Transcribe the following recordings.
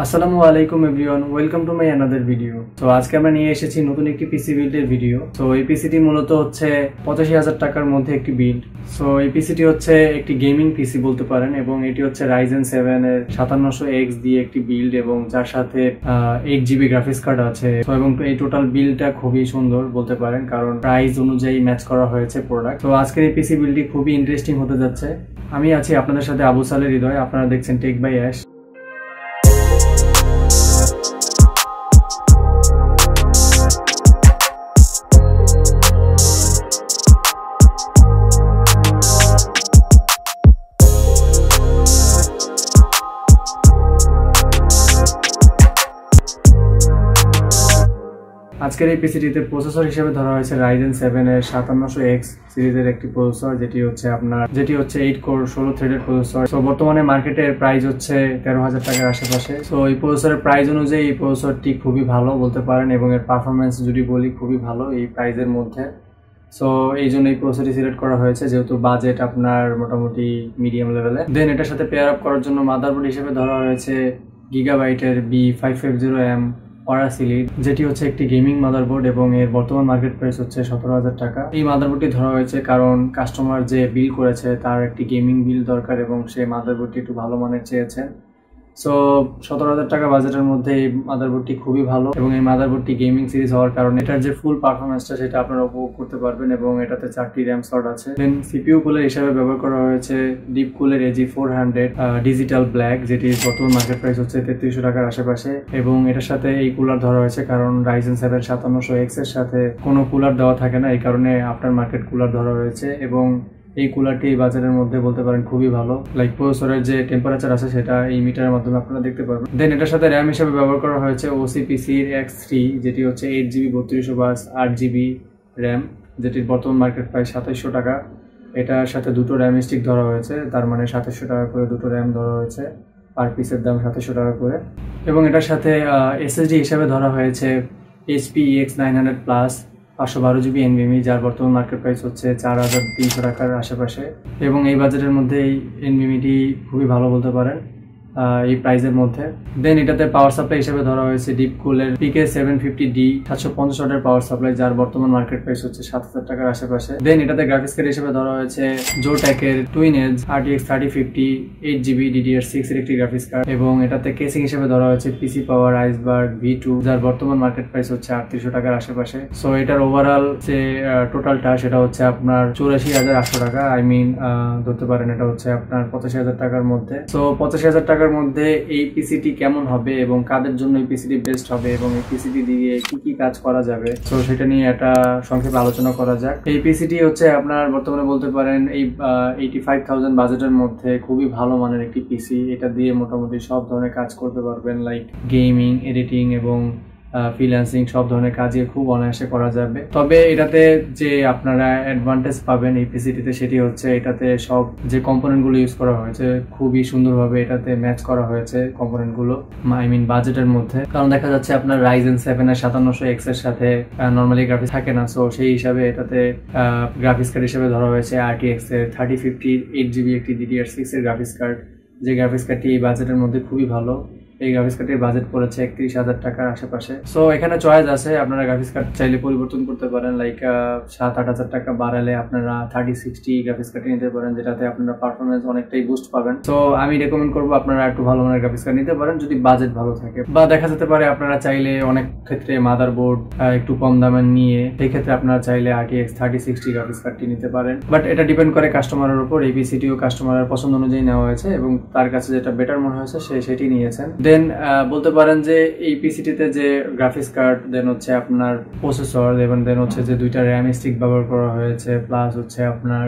আসসালামু আলাইকুম everyone, welcome to my another video. তো আজকে আমরা নিয়ে এসেছি নতুন একটি পিসি বিল্ডের ভিডিও। তো এই পিসিটি মূলত হচ্ছে 85,000 টাকার মধ্যে একটি বিল্ড। সো এই পিসিটি হচ্ছে একটি গেমিং পিসি বলতে পারেন, এবং এটি হচ্ছে Ryzen 7 এর 5700X দিয়ে একটি বিল্ড, এবং যার সাথে 8GB গ্রাফিক্স কার্ড আছে। তো এবং এই টোটাল বিল্ডটা খুবই সুন্দর বলতে পারেন, কারণ প্রাইস অনুযায়ী ম্যাচ করা হয়েছে প্রোডাক্ট। তো আজকের এই পিসি বিল্ডটি খুবই ইন্টারেস্টিং হতে যাচ্ছে। আমি আছি আপনাদের সাথে আবু সালের হৃদয়, আপনারা দেখছেন টেক বাই অ্যাশ। আজকের এই পিসিটিতে প্রসেসর হিসেবে ধরা হয়েছে Ryzen 7 এর 5700X সিরিজের একটি প্রসেসর, যেটি হচ্ছে 8 কোর 16 থ্রেডের প্রসেসর। তো বর্তমানে মার্কেটের প্রাইস হচ্ছে 13,000 টাকার আশেপাশে। তো এই প্রসেসরের প্রাইস অনুযায়ী এই প্রসেসরটি খুবই ভালো বলতে পারেন, এবং এর পারফরমেন্স যদি বলি খুবই ভালো এই প্রাইসের মধ্যে। সো এই জন্য এই প্রসেসরটি সিলেক্ট করা হয়েছে, যেহেতু বাজেট আপনার মোটামুটি মিডিয়াম লেভেলে। দেন এটার সাথে পেয়ার আপ করার জন্য মাদারবোর্ড হিসেবে ধরা হয়েছে গিগাবাইটের B550M Orasilicon, যেটি হচ্ছে একটি গেমিং মাদারবোর্ড, এবং এর বর্তমান মার্কেট প্রাইস হচ্ছে 17,000 টাকা। এই মাদারবোর্ডটি ধরা হয়েছে কারণ কাস্টমার যে বিল করেছে তার একটি গেমিং বিল দরকার, এবং সেই মাদারবোর্ডটি একটু ভালো মানের চেয়েছে। সো 17,000 টাকা বাজেটের মধ্যে এই মাদারবোর্ডটি খুবই ভালো, এবং এই মাদারবোর্ডটি গেমিং সিরিজ হওয়ার কারণে এটার যে ফুল পারফরমেন্সটা সেটা আপনারা উপভোগ করতে পারবেন, এবং এটাতে 4টি র্যাম স্লট আছে। দেন সিপিইউ কুলার হিসাবে ব্যবহার করা হয়েছে ডিপ কুলের AG400 ডিজিটাল ব্ল্যাক, যেটির বর্তমান মার্কেট প্রাইস হচ্ছে 3300 টাকার আশেপাশে। এবং এটার সাথে এই কুলার ধরা হয়েছে কারণ Ryzen 7 5700X এর সাথে কোনো কুলার দেওয়া থাকে না, এই কারণে আফটার মার্কেট কুলার ধরা হয়েছে। এবং এই কুলারটি এই বাজারের মধ্যে বলতে পারেন খুবই ভালো, লাইক প্রসেসরের যে টেম্পারেচার আছে সেটা এই মিটারের মাধ্যমে আপনারা দেখতে পারবেন। দেন এটার সাথে র্যাম হিসেবে ব্যবহার করা হয়েছে OCPCর X3, যেটি হচ্ছে 8GB 3200 8GB র্যাম, যেটির বর্তমান মার্কেট প্রাইস 2700 টাকা। এটার সাথে দুটো র্যাম স্টিক ধরা হয়েছে, তার মানে 2700 টাকা করে দুটো র্যাম ধরা হয়েছে, পার পিসের দাম 2700 টাকা করে। এবং এটার সাথে SSD হিসেবে ধরা হয়েছে HP EX900 plus 512GB NVMe, যার বর্তমান মার্কেট প্রাইস হচ্ছে 4,300 টাকার আশেপাশে। এবং এই বাজেটের মধ্যে এই NVMeটি খুবই ভালো বলতে পারেন এই প্রাইসের মধ্যে। দেন এটাতে পাওয়ার সাপ্লাই হিসেবে ধরা হয়েছে ডিপকুলের PK750D 750 ওয়াটের পাওয়ার সাপ্লাই, যার বর্তমান মার্কেট প্রাইস হচ্ছে 7,000 টাকার আশেপাশে। দেন এটাতে গ্রাফিক্স কার্ড হিসেবে ধরা হয়েছে জোটেকের twin age RTX 3050 8GB DDR6 এর একটি গ্রাফিক্স কার্ড, এবং এটাতে কেসিং হিসেবে ধরা হয়েছে PC পাওয়ার আইসবার্গ V2, যার বর্তমান মার্কেট প্রাইস হচ্ছে 3800 টাকার আশেপাশে। সো এটার ওভারঅল যে টোটালটা সেটা হচ্ছে আপনার 84,800 টাকা। আই মিন ধরতে পারেন এটা হচ্ছে আপনার 85,000 টাকার মধ্যে। সো 85,000 টাকার মধ্যে এই পিসিটি কেমন হবে এবং কাদের জন্য এই পিসিটি বেস্ট হবে, এবং এই পিসিটি দিয়ে কি কি কাজ করা যাবে, তো সেটা নিয়ে একটা সংক্ষেপে আলোচনা করা যাক। এই পিসিটি হচ্ছে আপনার বর্তমানে বলতে পারেন এই 85,000 বাজেটের মধ্যে খুবই ভালো মানের একটি পিসি। এটা দিয়ে মোটামুটি সব ধরনের কাজ করতে পারবেন, লাইক গেমিং, এডিটিং এবং ফ্রিল্যান্সিং সব ধরনের কাজই খুব অনায়াসে করা যাবে। তবে এটাতে যে আপনারা অ্যাডভান্টেজ পাবেন এই পিসিটিতে সেটি হচ্ছে এটাতে সব যে কম্পোনেন্টগুলো ইউজ করা হয়েছে খুবই সুন্দরভাবে এটাতে ম্যাচ করা হয়েছে কম্পোনেন্টগুলো, আই মিন বাজেটের মধ্যে। কারণ দেখা যাচ্ছে আপনার Ryzen 7 এর 5700X এর সাথে নর্মালি গ্রাফিক্স থাকে না, সো সেই হিসাবে এটাতে গ্রাফিক্স কার্ড হিসেবে ধরা হয়েছে RTX এর 3050 8GB একটি DDR6 এর গ্রাফিক্স কার্ড, যে গ্রাফিক্স কার্ডটি এই বাজেটের মধ্যে খুবই ভালো। এই গ্রাফিক্স কার্ডের বাজেট পড়েছে 31,000 টাকার আশেপাশে। সো এখানে চয়েস আছে, আপনারা গ্রাফিক্স কার্ড চাইলে পরিবর্তন করতে পারেন, লাইক 7-8,000 টাকা বাড়ালে আপনারা 3060 গ্রাফিক্স কার্ড নিতে পারেন, যেটাতে আপনারা পারফরমেন্স অনেকটাই বুস্ট পাবেন। সো আমি রেকমেন্ড করবো আপনারা একটু ভালো মানের গ্রাফিক্স কার্ড নিতে পারেন যদি বাজেট ভালো থাকে, বা দেখা যেতে পারে আপনারা চাইলে অনেক ক্ষেত্রে মাদারবোর্ড একটু কম দামের নিয়ে সেই ক্ষেত্রে আপনারা চাইলে RTX 3060 গ্রাফিক্স কার্ডটি নিতে পারেন। বাট এটা ডিপেন্ড করে কাস্টমারের উপর। এই পিসিটিও কাস্টমারের পছন্দ অনুযায়ী নেওয়া হয়েছে, এবং তার কাছে যেটা বেটার মনে হয়েছে সে সেটি নিয়েছেন। দেন বলতে পারেন যে এই পিসিটিতে যে গ্রাফিক্স কার্ড, দেন হচ্ছে আপনার প্রসেসর, এবং দেন হচ্ছে যে দুইটা র্যাম স্টিক ব্যবহার করা হয়েছে, প্লাস হচ্ছে আপনার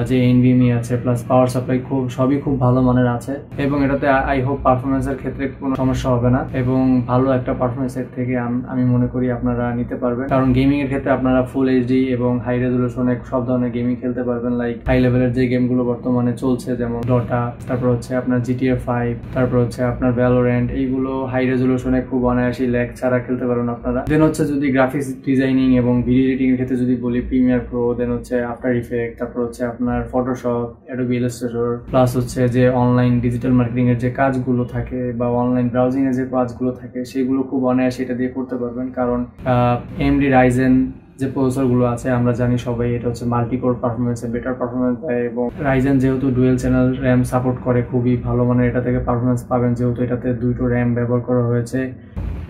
যে NVMe আছে, প্লাস পাওয়ার সাপ্লাই সবই খুব ভালো মানের আছে। এবং এটাতে আই হোপ পারফরমেন্সের ক্ষেত্রে কোনো সমস্যা হবে না, এবং ভালো একটা পারফরমেন্সের থেকে আমি মনে করি আপনারা নিতে পারবেন। কারণ গেমিং এর ক্ষেত্রে আপনারা ফুল HD এবং হাই রেজলিউশনে সব ধরনের গেমিং খেলতে পারবেন, লাইক হাই লেভেলের যে গেমগুলো বর্তমানে চলছে যেমন ডটা, তারপর হচ্ছে আপনার GTA 5, তারপর হচ্ছে আপনার ভ্যালোরেন্ট, এইগুলো হাই রেজলিউশনে খুব অনায়াসই ল্যাগ ছাড়া খেলতে পারবেন আপনারা। দেন হচ্ছে যদি গ্রাফিক্স ডিজাইনিং এবং ভিডিও এডিটিং এর ক্ষেত্রে যদি বলি প্রিমিয়ার প্রো, দেন হচ্ছে আফটার ইফেক্ট, তারপর হচ্ছে আপনার ফটোশপ, অ্যাডোবি ইলাস্ট্রেটর, প্লাস হচ্ছে যে অনলাইন ডিজিটাল মার্কেটিং এর যে কাজগুলো থাকে বা অনলাইন ব্রাউজিং এর যে কাজগুলো থাকে সেগুলো খুব অনায়াসে এটা দিয়ে করতে পারবেন। কারণ AMD রাইজেন যে প্রসেসরগুলো আছে আমরা জানি সবাই এটা হচ্ছে মাল্টিকোর পারফরমেন্সে বেটার পারফরমেন্স দেয়, এবং রাইজেন যেহেতু ডুয়েল চ্যানেল র্যাম সাপোর্ট করে খুবই ভালো মানের এটা থেকে পারফরমেন্স পাবেন, যেহেতু এটাতে 2টো র্যাম ব্যবহার করা হয়েছে।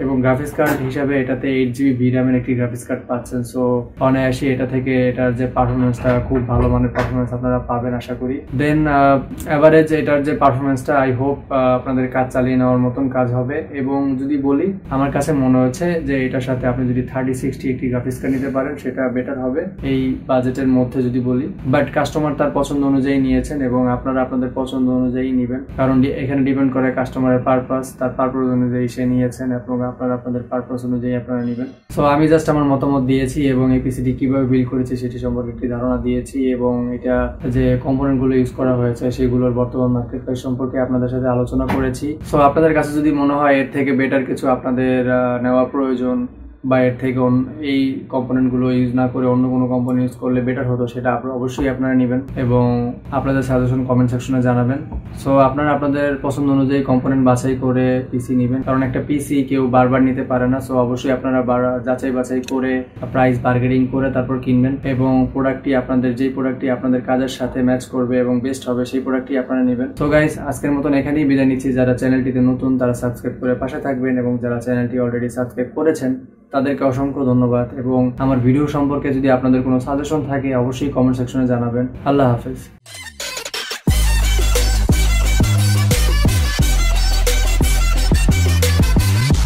এবং গ্রাফিক্স কার্ড হিসাবে এটাতে 8GB VRAM-এর একটি গ্রাফিক্স কার্ড পাচ্ছেন। সো অনায়াসে এটা থেকে এটার যে পারফরমেন্সটা খুব ভালো মানের পারফরমেন্স আপনারা পাবেন আশা করি। দেন অ্যাভারেজ এটার যে পারফরমেন্সটা আই হোপ আপনাদের কাজ চালিয়ে নেওয়ার মতন কাজ হবে। এবং যদি বলি আমার কাছে মনে হচ্ছে যে এটার সাথে আপনি যদি 3060 একটি গ্রাফিক্স কার্ড নিতে পারেন সেটা বেটার হবে এই বাজেটের মধ্যে যদি বলি। বাট কাস্টমার তার পছন্দ অনুযায়ী নিয়েছেন এবং আপনারা আপনাদের পছন্দ অনুযায়ী নেবেন, কারণ এখানে ডিপেন্ড করে কাস্টমারের পারপাস, তার পারপাস অনুযায়ী সে নিয়েছেন এবং আপনারা আপনাদের পারপাস অনুযায়ী আপনারা নেবেন। সো আমি জাস্ট আমার মতামত দিয়েছি এবং এই পিসিটি কিভাবে বিল্ড করেছি সেটি সম্পর্কে একটি ধারণা দিয়েছি, এবং এটা যে কম্পোনেন্টগুলো ইউজ করা হয়েছে সেগুলোর বর্তমান মার্কেট প্রাইস সম্পর্কে আপনাদের সাথে আলোচনা করেছি। সো আপনাদের কাছে যদি মনে হয় এর থেকে বেটার কিছু আপনাদের নেওয়া প্রয়োজন বা এর থেকে এই কম্পোনেন্টগুলো ইউজ না করে অন্য কোনো কম্পোনেন্ট ইউজ করলে বেটার হতো, সেটা অবশ্যই আপনারা নেবেন এবং আপনাদের সাজেশন কমেন্ট সেকশনে জানাবেন। সো আপনারা আপনাদের পছন্দ অনুযায়ী কম্পোনেন্ট বাছাই করে পিসি নেবেন, কারণ একটা পিসি কেউ বারবার নিতে পারে না। সো অবশ্যই আপনারা যাচাই বাছাই করে প্রাইস বার্গেনিং করে তারপর কিনবেন, এবং প্রোডাক্টটি আপনাদের যেই প্রোডাক্টটি আপনাদের কাজের সাথে ম্যাচ করবে এবং বেস্ট হবে সেই প্রোডাক্টটি আপনারা নেবেন। তো গাইস, আজকের মতন এখানেই বিদায় নিচ্ছি। যারা চ্যানেলটিতে নতুন তারা সাবস্ক্রাইব করে পাশে থাকবেন, এবং যারা চ্যানেলটি অলরেডি সাবস্ক্রাইব করেছেন তাদেরকে অসংখ্য ধন্যবাদ। এবং আমার ভিডিও সম্পর্কে যদি আপনাদের কোনো সাজেশন থাকে অবশ্যই কমেন্ট সেকশনে জানাবেন। আল্লাহ হাফেজ।